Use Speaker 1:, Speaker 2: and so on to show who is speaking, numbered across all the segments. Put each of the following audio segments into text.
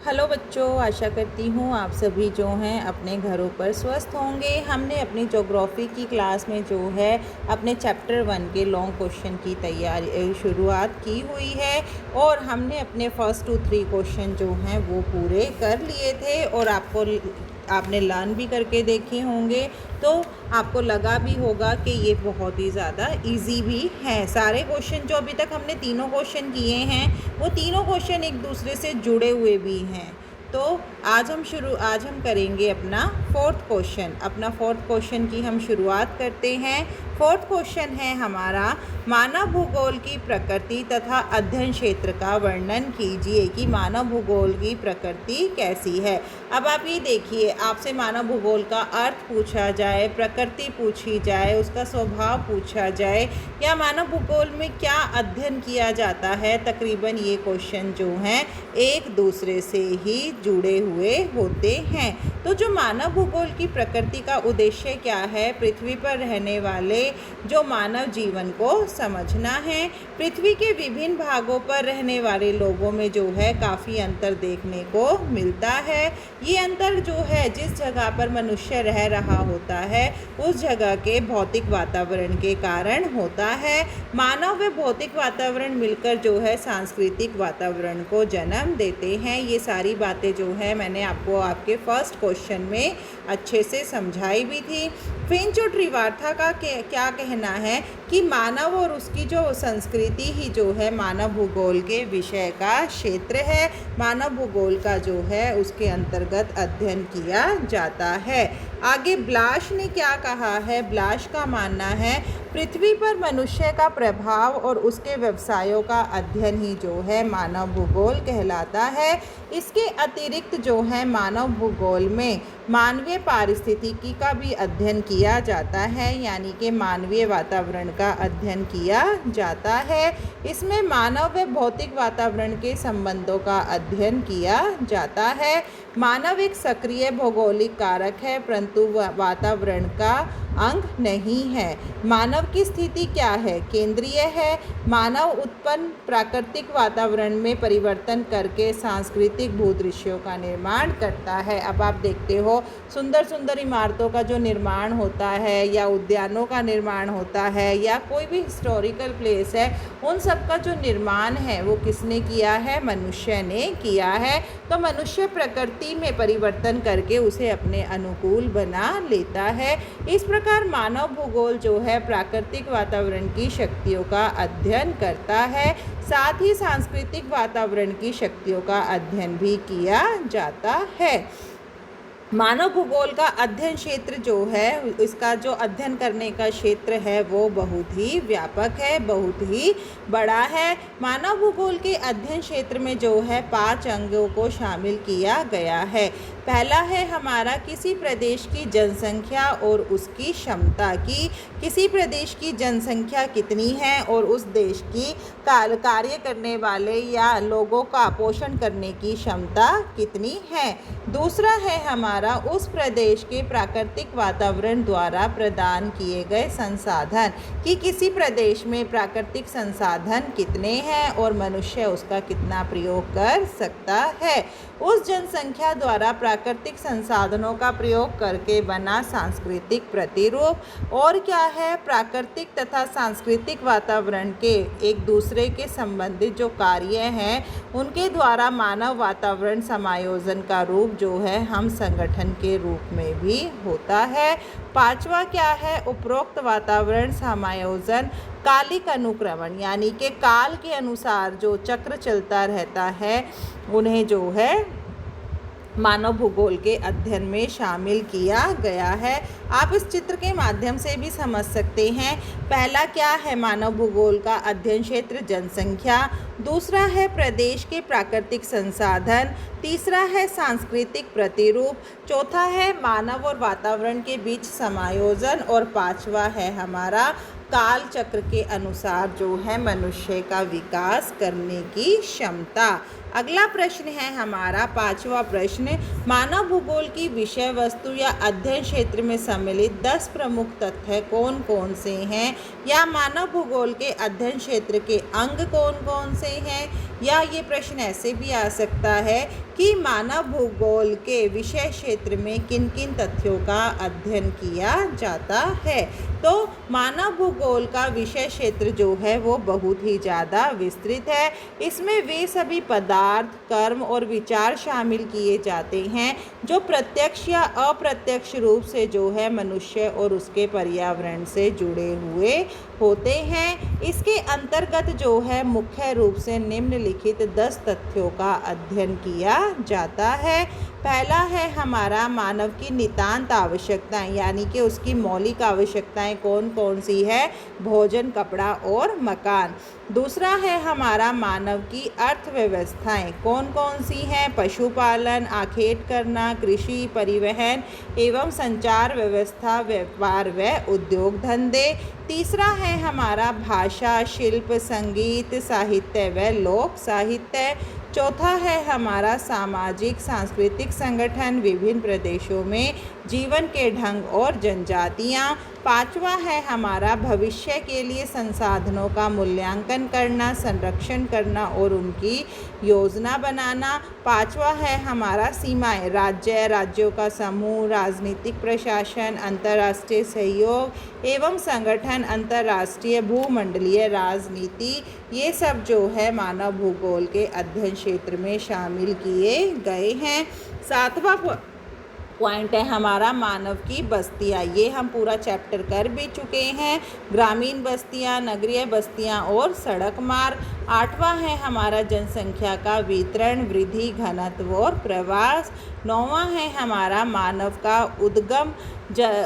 Speaker 1: Hello बच्चों, आशा करती हूँ आप सभी जो हैं अपने घरों पर स्वस्थ होंगे। हमने अपनी ज्योग्राफी की क्लास में जो है अपने चैप्टर 1 के लॉन्ग क्वेश्चन की तैयारी शुरुआत की हुई है और हमने अपने फर्स्ट 2-3 क्वेश्चन जो हैं वो पूरे कर लिए थे और आपने लर्न भी करके देखे होंगे, तो आपको लगा भी होगा कि ये बहुत ही ज़्यादा इजी भी है। सारे क्वेश्चन जो अभी तक हमने तीनों क्वेश्चन किए हैं वो तीनों क्वेश्चन एक दूसरे से जुड़े हुए भी हैं। तो आज हम करेंगे अपना फोर्थ क्वेश्चन की हम शुरुआत करते हैं। फोर्थ क्वेश्चन है हमारा, मानव भूगोल की प्रकृति तथा अध्ययन क्षेत्र का वर्णन कीजिए कि मानव भूगोल की प्रकृति कैसी है। अब आप ये देखिए, आपसे मानव भूगोल का अर्थ पूछा जाए, प्रकृति पूछी जाए, उसका स्वभाव पूछा जाए या मानव भूगोल में क्या अध्ययन किया जाता है, तकरीबन ये क्वेश्चन जो हैं एक दूसरे से ही जुड़े हुए होते हैं। तो जो मानव भूगोल की प्रकृति का उद्देश्य क्या है, पृथ्वी पर रहने वाले जो मानव जीवन को समझना है। पृथ्वी के विभिन्न भागों पर रहने वाले लोगों में जो है काफ़ी अंतर देखने को मिलता है। ये अंतर जो है जिस जगह पर मनुष्य रह रहा होता है उस जगह के भौतिक वातावरण के कारण होता है। मानव व भौतिक वातावरण मिलकर जो है सांस्कृतिक वातावरण को जन्म देते हैं। ये सारी बातें जो है मैंने आपको आपके फर्स्ट क्वेश्चन में अच्छे से समझाई भी थी। फिंच और ट्रिवार्था का क्या कहना है कि मानव और उसकी जो संस्कृति ही जो है मानव भूगोल के विषय का क्षेत्र है। मानव भूगोल का जो है उसके अंतर्गत अध्ययन किया जाता है। आगे ब्लाश ने क्या कहा है, ब्लाश का मानना है पृथ्वी पर मनुष्य का प्रभाव और उसके व्यवसायों का अध्ययन ही जो है मानव भूगोल कहलाता है। इसके अतिरिक्त जो है मानव भूगोल में मानवीय पारिस्थितिकी का भी अध्ययन किया जाता है, यानी कि मानवीय वातावरण का अध्ययन किया जाता है। इसमें मानव व भौतिक वातावरण के संबंधों का अध्ययन किया जाता है। मानव एक सक्रिय भौगोलिक कारक है परंतु वातावरण का अंग नहीं है। मानव की स्थिति क्या है, केंद्रीय है। मानव उत्पन्न प्राकृतिक वातावरण में परिवर्तन करके सांस्कृतिक भूदृश्यों का निर्माण करता है। अब आप देखते हो सुंदर सुंदर इमारतों का जो निर्माण होता है या उद्यानों का निर्माण होता है या कोई भी हिस्टोरिकल प्लेस है, उन सब का जो निर्माण है वो किसने किया है, मनुष्य ने किया है। तो मनुष्य प्रकृति में परिवर्तन करके उसे अपने अनुकूल बना लेता है। इस प्रकार मानव भूगोल जो है प्राकृतिक वातावरण की शक्तियों का अध्ययन करता है, साथ ही सांस्कृतिक वातावरण की शक्तियों का अध्ययन भी किया जाता है। मानव भूगोल का अध्ययन क्षेत्र जो है, इसका जो अध्ययन करने का क्षेत्र है वो बहुत ही व्यापक है, बहुत ही बड़ा है। मानव भूगोल के अध्ययन क्षेत्र में जो है 5 अंगों को शामिल किया गया है। पहला है हमारा किसी प्रदेश की जनसंख्या और उसकी क्षमता की, किसी प्रदेश की जनसंख्या कितनी है और उस देश की कार्य करने वाले या लोगों का पोषण करने की क्षमता कितनी है। दूसरा है हमारा उस प्रदेश के प्राकृतिक वातावरण द्वारा प्रदान किए गए संसाधन, कि किसी प्रदेश में प्राकृतिक संसाधन कितने हैं और मनुष्य उसका कितना प्रयोग कर सकता है। उस जनसंख्या द्वारा प्राकृतिक संसाधनों का प्रयोग करके बना सांस्कृतिक प्रतिरूप। और क्या है, प्राकृतिक तथा सांस्कृतिक वातावरण के एक दूसरे के संबंधित जो कार्य हैं उनके द्वारा मानव वातावरण समायोजन का रूप जो है हम संगठन के रूप में भी होता है। पांचवा क्या है, उपरोक्त वातावरण समायोजन कालिक अनुक्रमण, यानी कि काल के अनुसार जो चक्र चलता रहता है उन्हें जो है मानव भूगोल के अध्ययन में शामिल किया गया है। आप इस चित्र के माध्यम से भी समझ सकते हैं। पहला क्या है मानव भूगोल का अध्ययन क्षेत्र, जनसंख्या। दूसरा है प्रदेश के प्राकृतिक संसाधन। तीसरा है सांस्कृतिक प्रतिरूप। चौथा है मानव और वातावरण के बीच समायोजन और पांचवा है हमारा काल चक्र के अनुसार जो है मनुष्य का विकास करने की क्षमता। अगला प्रश्न है हमारा पांचवा प्रश्न, मानव भूगोल की विषय वस्तु या अध्ययन क्षेत्र में सम्मिलित 10 प्रमुख तथ्य कौन कौन से हैं, या मानव भूगोल के अध्ययन क्षेत्र के अंग कौन कौन से हैं। या ये प्रश्न ऐसे भी आ सकता है कि मानव भूगोल के विषय क्षेत्र में किन किन तथ्यों का अध्ययन किया जाता है। तो मानव भूगोल का विषय क्षेत्र जो है वो बहुत ही ज़्यादा विस्तृत है। इसमें वे सभी पदार्थ, कर्म और विचार शामिल किए जाते हैं जो प्रत्यक्ष या अप्रत्यक्ष रूप से जो है मनुष्य और उसके पर्यावरण से जुड़े हुए होते हैं। इसके अंतर्गत जो है मुख्य रूप से निम्नलिखित 10 तथ्यों का अध्ययन किया जाता है। पहला है हमारा मानव की नितांत आवश्यकताएं, यानी कि उसकी मौलिक आवश्यकताएं कौन कौन सी है, भोजन, कपड़ा और मकान। दूसरा है हमारा मानव की अर्थव्यवस्थाएं कौन कौन सी हैं, पशुपालन, आखेट करना, कृषि, परिवहन एवं संचार व्यवस्था, व्यापार व उद्योग धंधे। तीसरा है हमारा भाषा, शिल्प, संगीत, साहित्य व लोक साहित्य। चौथा है हमारा सामाजिक सांस्कृतिक संगठन, विभिन्न प्रदेशों में जीवन के ढंग और जनजातियाँ। पांचवा है हमारा भविष्य के लिए संसाधनों का मूल्यांकन करना, संरक्षण करना और उनकी योजना बनाना। पांचवा है हमारा सीमाएं, राज्यों का समूह, राजनीतिक प्रशासन, अंतर्राष्ट्रीय सहयोग एवं संगठन, अंतर्राष्ट्रीय भूमंडलीय राजनीति, ये सब जो है मानव भूगोल के अध्ययन क्षेत्र में शामिल किए गए हैं। सातवां पॉइंट है हमारा मानव की बस्तियाँ। ये हम पूरा चैप्टर कर भी चुके हैं, ग्रामीण बस्तियाँ, नगरीय बस्तियाँ और सड़क मार्ग। आठवां है हमारा जनसंख्या का वितरण, वृद्धि, घनत्व और प्रवास। नौवां है हमारा मानव का उद्गम,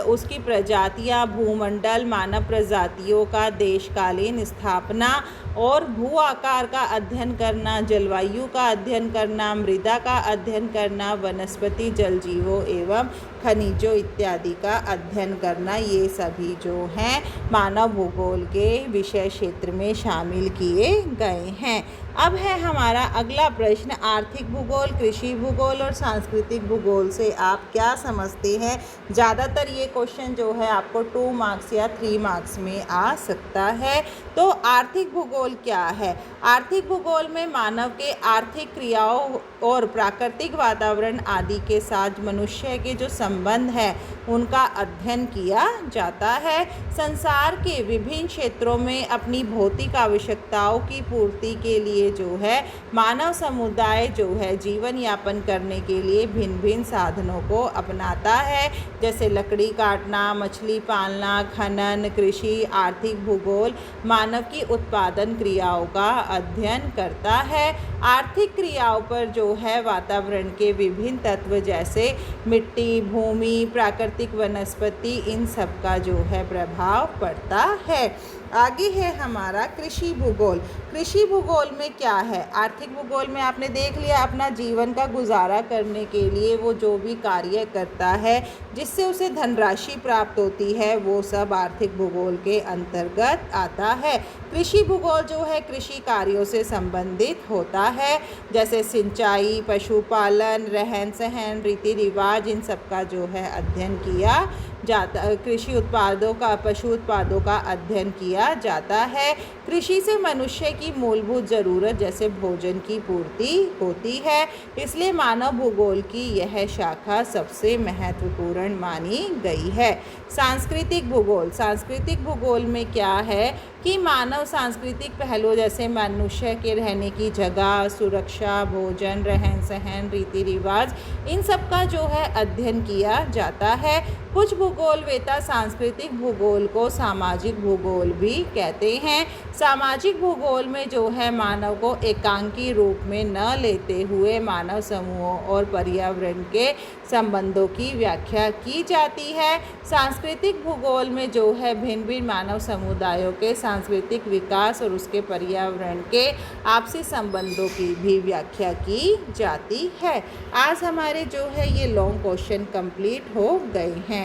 Speaker 1: उसकी प्रजातियाँ, भूमंडल, मानव प्रजातियों का देशकालीन स्थापना और भू आकार का अध्ययन करना, जलवायु का अध्ययन करना, मृदा का अध्ययन करना, वनस्पति, जल जीवों एवं खनिजों इत्यादि का अध्ययन करना। ये सभी जो हैं मानव भूगोल के विषय क्षेत्र में शामिल किए गए हैं। अब है हमारा अगला प्रश्न, आर्थिक भूगोल, कृषि भूगोल और सांस्कृतिक भूगोल से आप क्या समझते हैं। ज़्यादातर ये क्वेश्चन जो है आपको 2 मार्क्स या 3 मार्क्स में आ सकता है। तो आर्थिक भूगोल क्या है। आर्थिक भूगोल में मानव के आर्थिक क्रियाओं और प्राकृतिक वातावरण आदि के साथ मनुष्य के जो संबंध है उनका अध्ययन किया जाता है। संसार के विभिन्न क्षेत्रों में अपनी भौतिक आवश्यकताओं की पूर्ति के लिए जो है मानव समुदाय जो है जीवन यापन करने के लिए भिन्न भिन्न साधनों को अपनाता है, जैसे लकड़ी काटना, मछली पालना, खनन, कृषि। आर्थिक भूगोल मानव की उत्पादन क्रियाओं का अध्ययन करता है। आर्थिक क्रियाओं पर जो है वातावरण के विभिन्न तत्व जैसे मिट्टी, भूमि, प्राकृतिक वनस्पति, इन सब का जो है प्रभाव पड़ता है। आगे है हमारा कृषि भूगोल। कृषि भूगोल में क्या है। आर्थिक भूगोल में आपने देख लिया अपना जीवन का गुजारा करने के लिए वो जो भी कार्य करता है जिससे उसे धनराशि प्राप्त होती है वो सब आर्थिक भूगोल के अंतर्गत आता है। कृषि भूगोल जो है कृषि कार्यों से संबंधित होता है, जैसे सिंचाई, पशुपालन, रहन सहन, रीति रिवाज, इन सब का जो है अध्ययन किया जाता। कृषि उत्पादों का, पशु उत्पादों का अध्ययन किया जाता है। कृषि से मनुष्य की मूलभूत ज़रूरत जैसे भोजन की पूर्ति होती है, इसलिए मानव भूगोल की यह शाखा सबसे महत्वपूर्ण मानी गई है। सांस्कृतिक भूगोल। सांस्कृतिक भूगोल में क्या है कि मानव सांस्कृतिक पहलू जैसे मनुष्य के रहने की जगह, सुरक्षा, भोजन, रहन सहन, रीति रिवाज, इन सब का जो है अध्ययन किया जाता है। कुछ भूगोलवेता सांस्कृतिक भूगोल को सामाजिक भूगोल भी कहते हैं। सामाजिक भूगोल में जो है मानव को एकांकी रूप में न लेते हुए मानव समूहों और पर्यावरण के संबंधों की व्याख्या की जाती है। सांस्कृतिक भूगोल में जो है भिन्न भिन्न मानव समुदायों के सांस्कृतिक विकास और उसके पर्यावरण के आपसी संबंधों की भी व्याख्या की जाती है। आज हमारे जो है ये लॉन्ग क्वेश्चन कंप्लीट हो गए हैं।